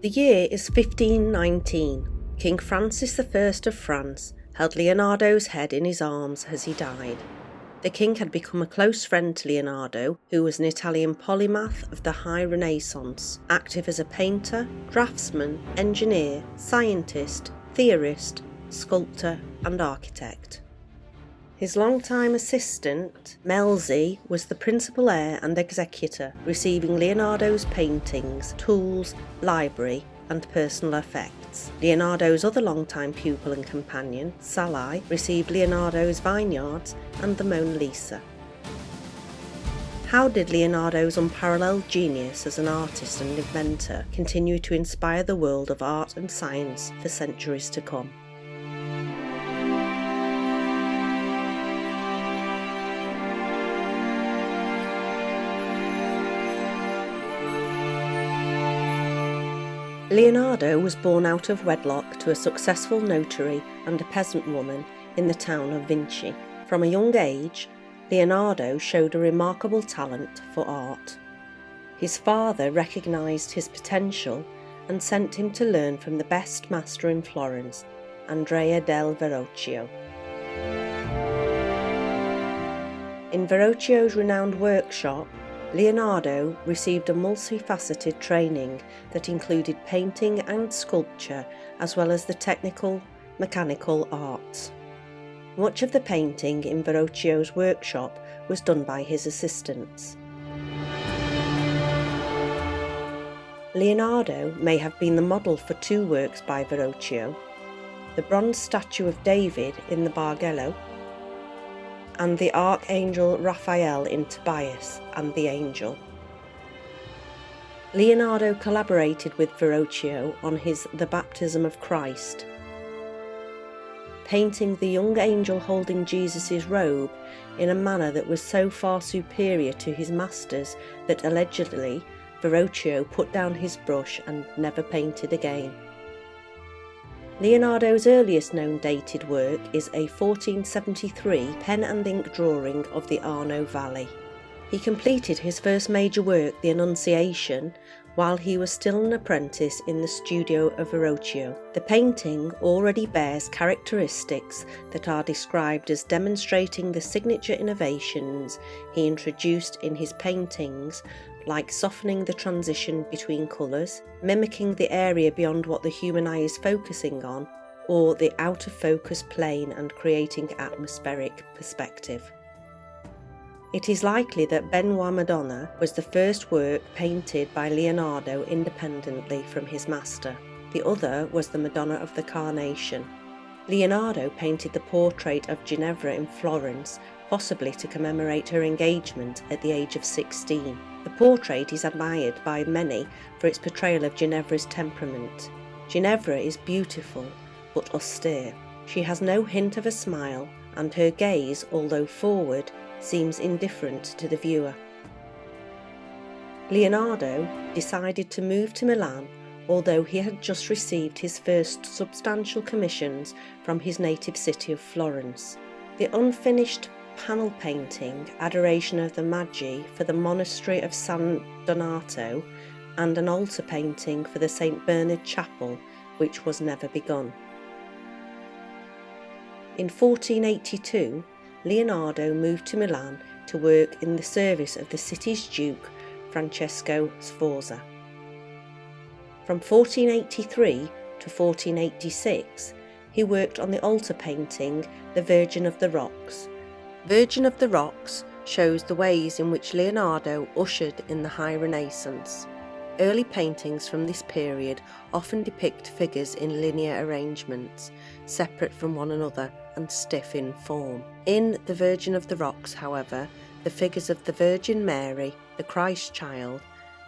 The year is 1519. King Francis I of France held Leonardo's head in his arms as he died. The king had become a close friend to Leonardo, who was an Italian polymath of the High Renaissance, active as a painter, draftsman, engineer, scientist, theorist, sculptor and architect. His longtime assistant, Melzi, was the principal heir and executor, receiving Leonardo's paintings, tools, library and personal effects. Leonardo's other longtime pupil and companion, Salai, received Leonardo's vineyards and the Mona Lisa. How did Leonardo's unparalleled genius as an artist and inventor continue to inspire the world of art and science for centuries to come? Leonardo was born out of wedlock to a successful notary and a peasant woman in the town of Vinci. From a young age, Leonardo showed a remarkable talent for art. His father recognised his potential and sent him to learn from the best master in Florence, Andrea del Verrocchio. In Verrocchio's renowned workshop, Leonardo received a multifaceted training that included painting and sculpture, as well as the technical, mechanical arts. Much of the painting in Verrocchio's workshop was done by his assistants. Leonardo may have been the model for two works by Verrocchio: the bronze statue of David in the Bargello, and the Archangel Raphael in Tobias and the Angel. Leonardo collaborated with Verrocchio on his The Baptism of Christ, painting the young angel holding Jesus' robe in a manner that was so far superior to his master's that allegedly Verrocchio put down his brush and never painted again. Leonardo's earliest known dated work is a 1473 pen and ink drawing of the Arno Valley. He completed his first major work, The Annunciation, while he was still an apprentice in the studio of Verrocchio. The painting already bears characteristics that are described as demonstrating the signature innovations he introduced in his paintings, like softening the transition between colours, mimicking the area beyond what the human eye is focusing on, or the out-of-focus plane, and creating atmospheric perspective. It is likely that Benoit Madonna was the first work painted by Leonardo independently from his master. The other was the Madonna of the Carnation. Leonardo painted the portrait of Ginevra in Florence, possibly to commemorate her engagement at the age of 16. The portrait is admired by many for its portrayal of Ginevra's temperament. Ginevra is beautiful, but austere. She has no hint of a smile, and her gaze, although forward, seems indifferent to the viewer. Leonardo decided to move to Milan, although he had just received his first substantial commissions from his native city of Florence. The unfinished panel painting Adoration of the Magi for the monastery of San Donato, and an altar painting for the St. Bernard Chapel, which was never begun. In 1482, Leonardo moved to Milan to work in the service of the city's Duke, Francesco Sforza. From 1483 to 1486, he worked on the altar painting The Virgin of the Rocks. Virgin of the Rocks shows the ways in which Leonardo ushered in the High Renaissance. Early paintings from this period often depict figures in linear arrangements, separate from one another and stiff in form. In The Virgin of the Rocks, however, the figures of the Virgin Mary, the Christ child,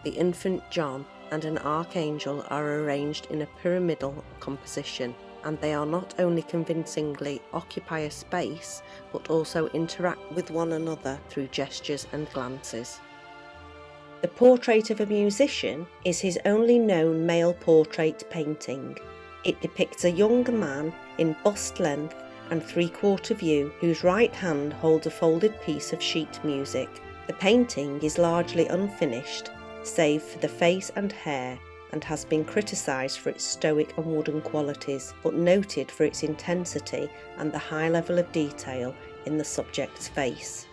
the infant John, and an archangel are arranged in a pyramidal composition, and they are not only convincingly occupy a space, but also interact with one another through gestures and glances. The Portrait of a Musician is his only known male portrait painting. It depicts a young man in bust length and three-quarter view whose right hand holds a folded piece of sheet music. The painting is largely unfinished, save for the face and hair, and has been criticised for its stoic and wooden qualities, but noted for its intensity and the high level of detail in the subject's face.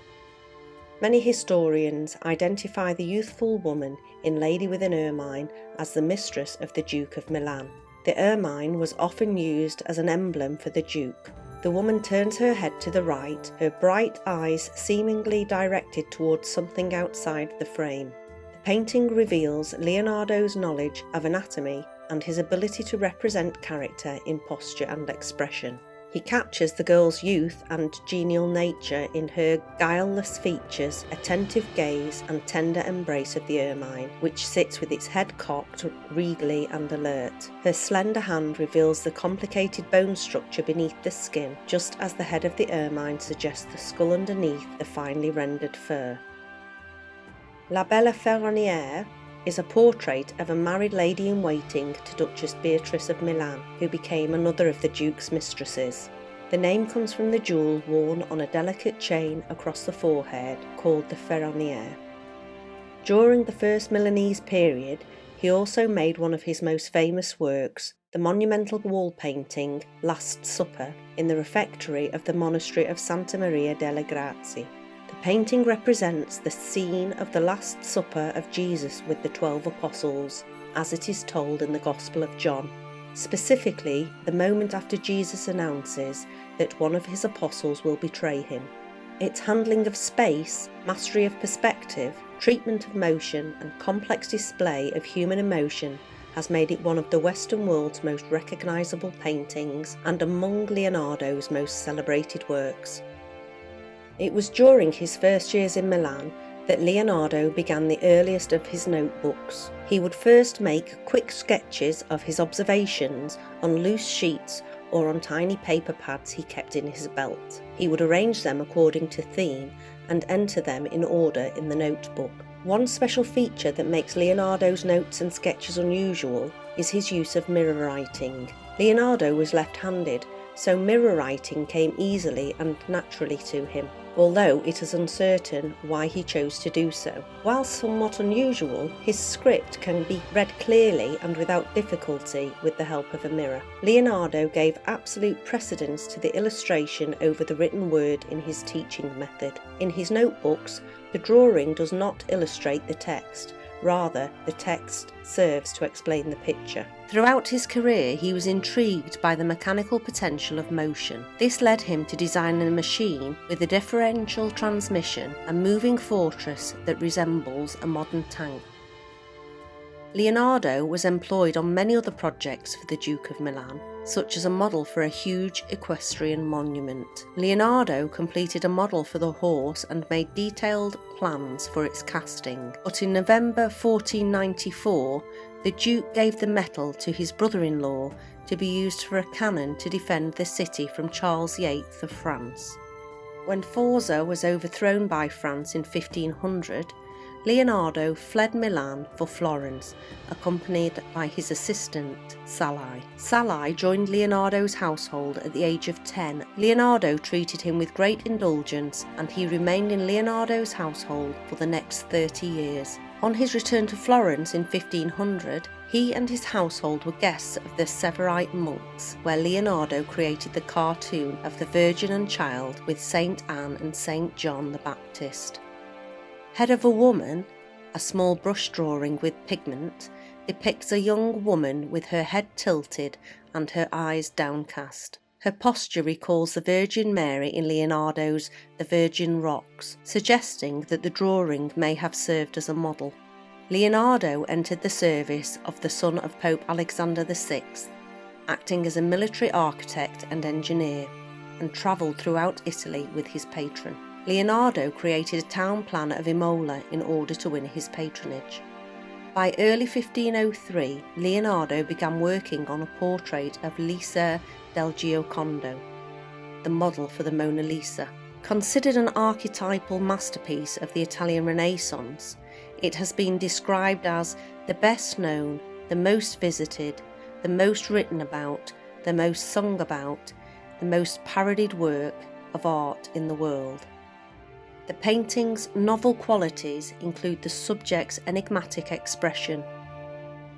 Many historians identify the youthful woman in Lady with an Ermine as the mistress of the Duke of Milan. The ermine was often used as an emblem for the Duke. The woman turns her head to the right, her bright eyes seemingly directed towards something outside the frame. The painting reveals Leonardo's knowledge of anatomy and his ability to represent character in posture and expression. He captures the girl's youth and genial nature in her guileless features, attentive gaze and tender embrace of the ermine, which sits with its head cocked regally and alert. Her slender hand reveals the complicated bone structure beneath the skin, just as the head of the ermine suggests the skull underneath the finely rendered fur. La Bella Ferroniere is a portrait of a married lady-in-waiting to Duchess Beatrice of Milan, who became another of the Duke's mistresses. The name comes from the jewel worn on a delicate chain across the forehead called the Ferroniere. During the first Milanese period, he also made one of his most famous works, the monumental wall painting Last Supper, in the refectory of the monastery of Santa Maria delle Grazie. The painting represents the scene of the Last Supper of Jesus with the 12 apostles, as it is told in the Gospel of John. Specifically, the moment after Jesus announces that one of his apostles will betray him. Its handling of space, mastery of perspective, treatment of motion, and complex display of human emotion has made it one of the Western world's most recognisable paintings and among Leonardo's most celebrated works. It was during his first years in Milan that Leonardo began the earliest of his notebooks. He would first make quick sketches of his observations on loose sheets or on tiny paper pads he kept in his belt. He would arrange them according to theme and enter them in order in the notebook. One special feature that makes Leonardo's notes and sketches unusual is his use of mirror writing. Leonardo was left-handed, so mirror writing came easily and naturally to him, although it is uncertain why he chose to do so. While somewhat unusual, his script can be read clearly and without difficulty with the help of a mirror. Leonardo gave absolute precedence to the illustration over the written word in his teaching method. In his notebooks, the drawing does not illustrate the text. Rather, the text serves to explain the picture. Throughout his career, he was intrigued by the mechanical potential of motion. This led him to design a machine with a differential transmission, a moving fortress that resembles a modern tank. Leonardo was employed on many other projects for the Duke of Milan, such as a model for a huge equestrian monument. Leonardo completed a model for the horse and made detailed plans for its casting, but in November 1494, the Duke gave the metal to his brother-in-law to be used for a cannon to defend the city from Charles VIII of France. When Forza was overthrown by France in 1500, Leonardo fled Milan for Florence, accompanied by his assistant, Salai. Salai joined Leonardo's household at the age of 10. Leonardo treated him with great indulgence, and he remained in Leonardo's household for the next 30 years. On his return to Florence in 1500, he and his household were guests of the Severite monks, where Leonardo created the cartoon of the Virgin and Child with Saint Anne and Saint John the Baptist. Head of a Woman, a small brush drawing with pigment, depicts a young woman with her head tilted and her eyes downcast. Her posture recalls the Virgin Mary in Leonardo's The Virgin Rocks, suggesting that the drawing may have served as a model. Leonardo entered the service of the son of Pope Alexander VI, acting as a military architect and engineer, and travelled throughout Italy with his patron. Leonardo created a town plan of Imola in order to win his patronage. By early 1503, Leonardo began working on a portrait of Lisa del Giocondo, the model for the Mona Lisa. Considered an archetypal masterpiece of the Italian Renaissance, it has been described as the best known, the most visited, the most written about, the most sung about, the most parodied work of art in the world. The painting's novel qualities include the subject's enigmatic expression.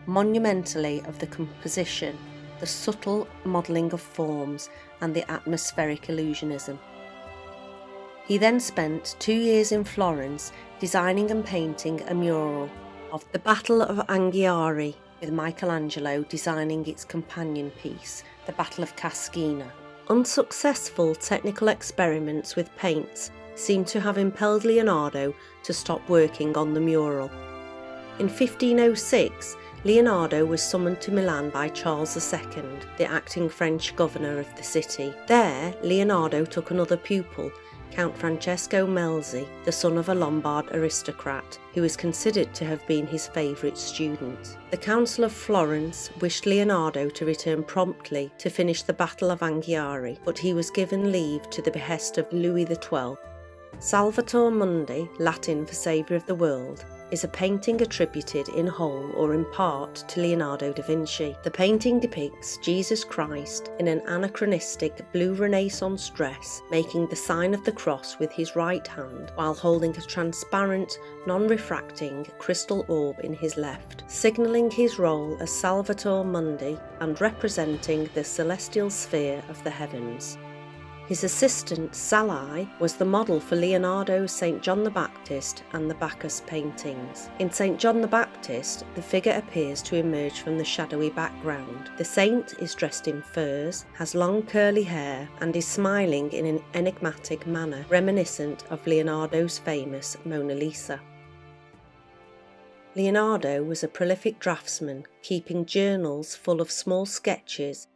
monumentally of the composition, the subtle modelling of forms, and the atmospheric illusionism. He then spent 2 years in Florence designing and painting a mural of the Battle of Anghiari, with Michelangelo designing its companion piece, the Battle of Cascina. Unsuccessful technical experiments with paints seem to have impelled Leonardo to stop working on the mural. In 1506, Leonardo was summoned to Milan by Charles II, the acting French governor of the city. There, Leonardo took another pupil, Count Francesco Melzi, the son of a Lombard aristocrat, who is considered to have been his favourite student. The Council of Florence wished Leonardo to return promptly to finish the Battle of Anghiari, but he was given leave to the behest of Louis XII. Salvator Mundi, Latin for Saviour of the World, is a painting attributed in whole or in part to Leonardo da Vinci. The painting depicts Jesus Christ in an anachronistic blue Renaissance dress, making the sign of the cross with his right hand while holding a transparent, non-refracting crystal orb in his left, signalling his role as Salvator Mundi and representing the celestial sphere of the heavens. His assistant, Salai, was the model for Leonardo's St. John the Baptist and the Bacchus paintings. In St. John the Baptist, the figure appears to emerge from the shadowy background. The saint is dressed in furs, has long curly hair, and is smiling in an enigmatic manner, reminiscent of Leonardo's famous Mona Lisa. Leonardo was a prolific draftsman, keeping journals full of small sketches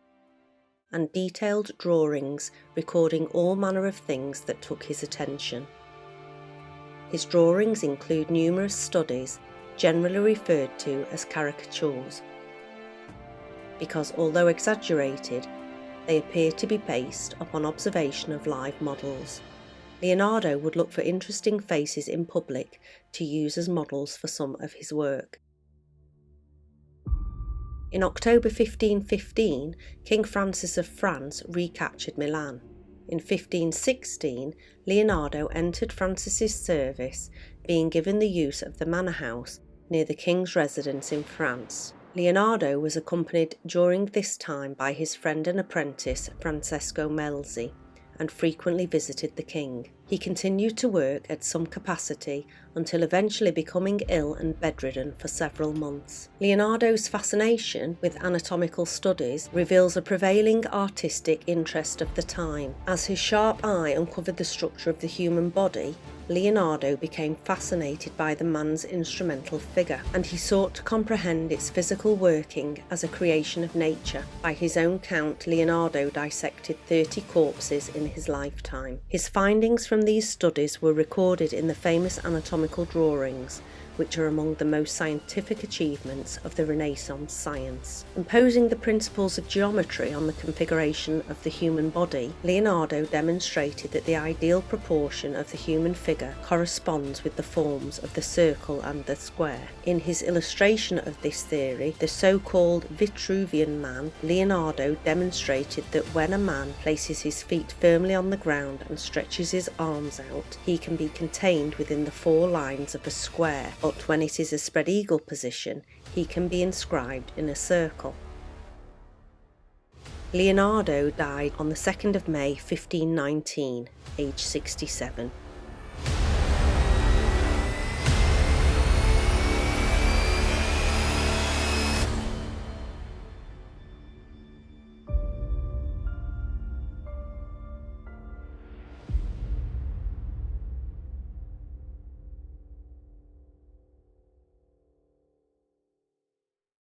and detailed drawings recording all manner of things that took his attention. His drawings include numerous studies, generally referred to as caricatures, because although exaggerated, they appear to be based upon observation of live models. Leonardo would look for interesting faces in public to use as models for some of his work. In October 1515, King Francis of France recaptured Milan. In 1516, Leonardo entered Francis's service, being given the use of the manor house near the king's residence in France. Leonardo was accompanied during this time by his friend and apprentice Francesco Melzi, and frequently visited the king. He continued to work at some capacity until eventually becoming ill and bedridden for several months. Leonardo's fascination with anatomical studies reveals a prevailing artistic interest of the time. As his sharp eye uncovered the structure of the human body, Leonardo became fascinated by the man's instrumental figure, and he sought to comprehend its physical working as a creation of nature. By his own count, Leonardo dissected 30 corpses in his lifetime. His findings from these studies were recorded in the famous anatomical drawings, which are among the most scientific achievements of the Renaissance science. Imposing the principles of geometry on the configuration of the human body, Leonardo demonstrated that the ideal proportion of the human figure corresponds with the forms of the circle and the square. In his illustration of this theory, the so-called Vitruvian man, Leonardo demonstrated that when a man places his feet firmly on the ground and stretches his arms out, he can be contained within the 4 lines of a square, but when it is a spread eagle position, he can be inscribed in a circle. Leonardo died on the 2nd of May 1519, aged 67.